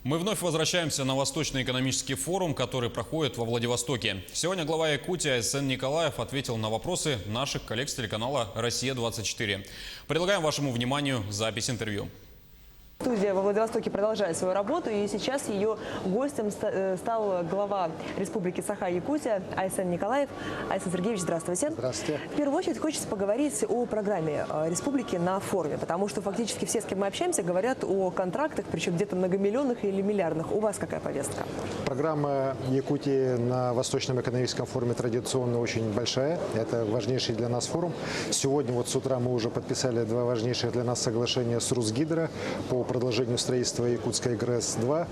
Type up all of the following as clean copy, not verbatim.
Мы вновь возвращаемся на Восточный экономический форум, который проходит во Владивостоке. Сегодня глава Якутии Айсен Николаев ответил на вопросы наших коллег с телеканала «Россия-24». Предлагаем вашему вниманию запись интервью. Студия во Владивостоке продолжает свою работу, и сейчас ее гостем стал глава Республики Саха-Якутия Айсен Николаев. Айсен Сергеевич, здравствуйте. Здравствуйте. В первую очередь хочется поговорить о программе республики на форуме, потому что фактически все, с кем мы общаемся, говорят о контрактах, причем где-то многомиллионных или миллиардных. У вас какая повестка? Программа Якутии на Восточном экономическом форуме традиционно очень большая. Это важнейший для нас форум. Сегодня вот с утра мы уже подписали два важнейших для нас соглашения с Русгидро по продолжению строительства Якутской ГРЭС-2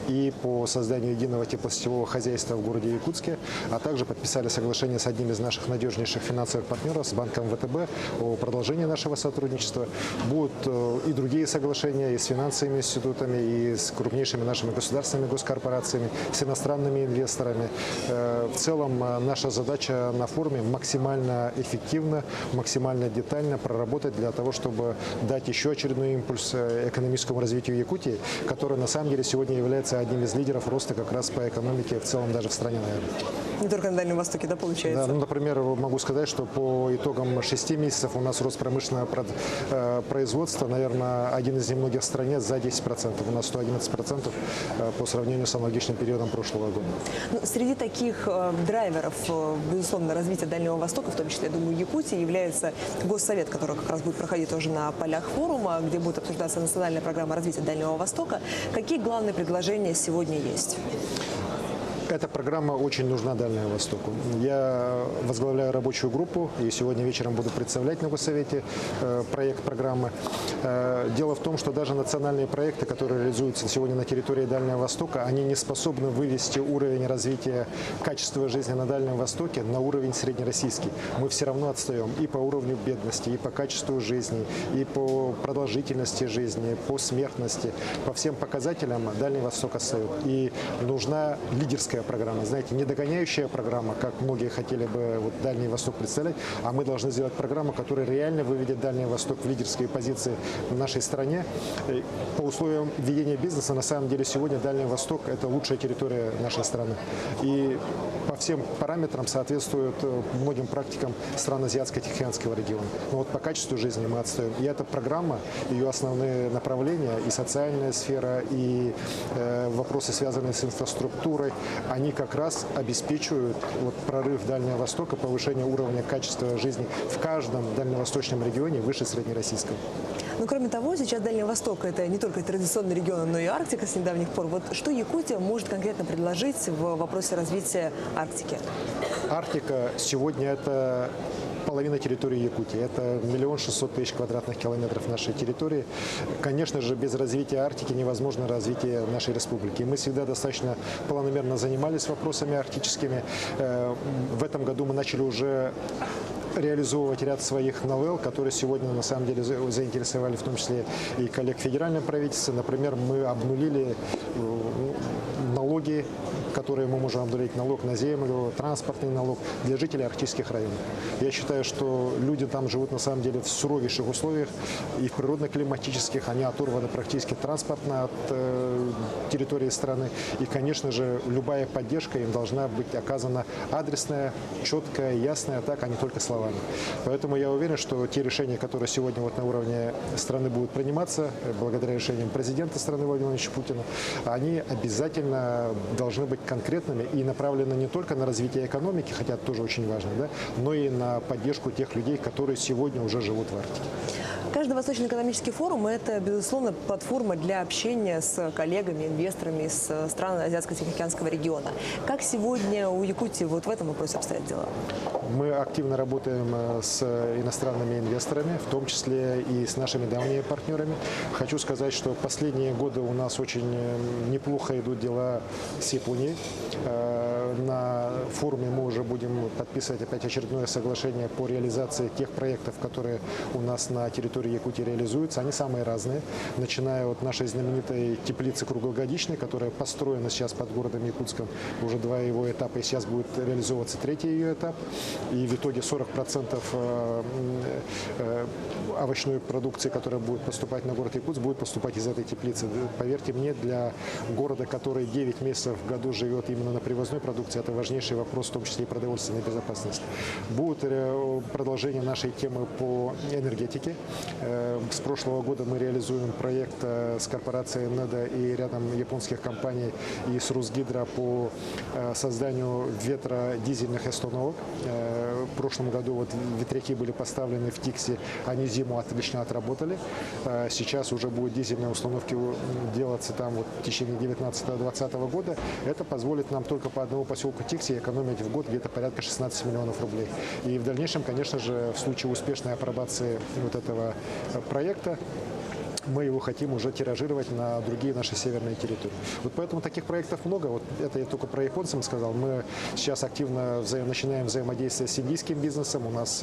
и по созданию единого теплосетевого хозяйства в городе Якутске, а также подписали соглашение с одним из наших надежнейших финансовых партнеров, с банком ВТБ, о продолжении нашего сотрудничества. Будут и другие соглашения и с финансовыми институтами, и с крупнейшими нашими государственными госкорпорациями, с иностранными инвесторами. В целом наша задача на форуме максимально эффективно, максимально детально проработать для того, чтобы дать еще очередной импульс экономическому развитию Якутии, которая на самом деле сегодня является одним из лидеров роста как раз по экономике в целом даже в стране, наверное. Не только на Дальнем Востоке, да, получается? Да, ну, например, могу сказать, что по итогам 6 месяцев у нас рост промышленного производства, наверное, один из немногих в стране за 10%. У нас 111% по сравнению с аналогичным периодом прошлого года. Ну, среди таких драйверов, безусловно, развития Дальнего Востока, в том числе, я думаю, Якутии, является Госсовет, который как раз будет проходить тоже на полях форума, где будет обсуждаться национальная программа развития Дальнего Востока. Какие главные предложения сегодня есть? Эта программа очень нужна Дальнему Востоку. Я возглавляю рабочую группу и сегодня вечером буду представлять на Госсовете проект программы. Дело в том, что даже национальные проекты, которые реализуются сегодня на территории Дальнего Востока, они не способны вывести уровень развития качества жизни на Дальнем Востоке на уровень среднероссийский. Мы все равно отстаем и по уровню бедности, и по качеству жизни, и по продолжительности жизни, по смертности. По всем показателям Дальний Восток отстает. И нужна лидерская программа, знаете, не догоняющая программа, как многие хотели бы вот Дальний Восток представлять, а мы должны сделать программу, которая реально выведет Дальний Восток в лидерские позиции в нашей стране. По условиям ведения бизнеса, на самом деле, сегодня Дальний Восток – это лучшая территория нашей страны. И по всем параметрам соответствует многим практикам стран Азиатско-Тихоокеанского региона. Но вот по качеству жизни мы отстаем. И эта программа, ее основные направления, и социальная сфера, и вопросы, связанные с инфраструктурой, они как раз обеспечивают вот прорыв Дальнего Востока, повышение уровня качества жизни в каждом дальневосточном регионе выше среднероссийского. Но кроме того, сейчас Дальний Восток – это не только традиционный регион, но и Арктика с недавних пор. Вот что Якутия может конкретно предложить в вопросе развития Арктики? Арктика сегодня – это половина территории Якутии. Это 1 600 000 квадратных километров нашей территории. Конечно же, без развития Арктики невозможно развитие нашей республики. Мы всегда достаточно планомерно занимались вопросами арктическими. В этом году мы начали уже реализовывать ряд своих новелл, которые сегодня на самом деле заинтересовали в том числе и коллег в федеральном правительстве. Например, мы обнулили налоги, которые мы можем обнулить: налог на землю, транспортный налог для жителей арктических районов. Я считаю, что люди там живут на самом деле в суровейших условиях, и в природно-климатических они оторваны практически транспортно от территории страны. И, конечно же, любая поддержка им должна быть оказана адресная, четкая, ясная, так, а не только словами. Поэтому я уверен, что те решения, которые сегодня вот на уровне страны будут приниматься, благодаря решениям президента страны Владимира Владимировича Путина, они обязательно должны быть конкретными и направлены не только на развитие экономики, хотя это тоже очень важно, да, но и на поддержку тех людей, которые сегодня уже живут в Арктике. Каждый Восточный экономический форум – это, безусловно, платформа для общения с коллегами, инвесторами из стран Азиатско-Тихоокеанского региона. Как сегодня у Якутии вот в этом вопросе обстоят дела? Мы активно работаем с иностранными инвесторами, в том числе и с нашими давними партнерами. Хочу сказать, что последние годы у нас очень неплохо идут дела с Японией. на форуме мы уже будем подписывать опять очередное соглашение по реализации тех проектов, которые у нас на территории Якутии реализуются. Они самые разные, начиная от нашей знаменитой теплицы круглогодичной, которая построена сейчас под городом Якутском, уже 2 его этапа, и сейчас будет реализовываться 3-й ее этап. И в итоге 40% овощной продукции, которая будет поступать на город Якутск, будет поступать из этой теплицы. Поверьте мне, для города, который 9 месяцев в году живет именно на привозной продукции, это важнейший вопрос, в том числе и продовольственной безопасности. Будет продолжение нашей темы по энергетике. С прошлого года мы реализуем проект с корпорацией НЕДА и рядом японских компаний и с Русгидро по созданию ветродизельных остановок. В прошлом году вот ветряки были поставлены в Тиксе, они зиму отлично отработали. Сейчас уже будут дизельные установки делаться там вот в течение 2019-2020 года. Это позволит нам только по одному поселку Тиксе экономить в год где-то порядка 16 миллионов рублей. И в дальнейшем, конечно же, в случае успешной апробации вот этого проекта, мы его хотим уже тиражировать на другие наши северные территории. Вот поэтому таких проектов много. Вот это я только про японцев сказал. Мы сейчас активно начинаем взаимодействие с индийским бизнесом. У нас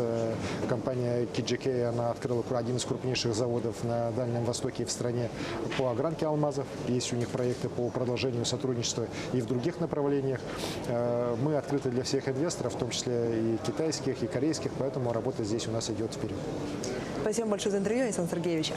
компания KGK, она открыла один из крупнейших заводов на Дальнем Востоке и в стране по огранке алмазов. Есть у них проекты по продолжению сотрудничества и в других направлениях. Мы открыты для всех инвесторов, в том числе и китайских, и корейских, поэтому работа здесь у нас идет вперед. Спасибо большое за интервью, Александр Сергеевич.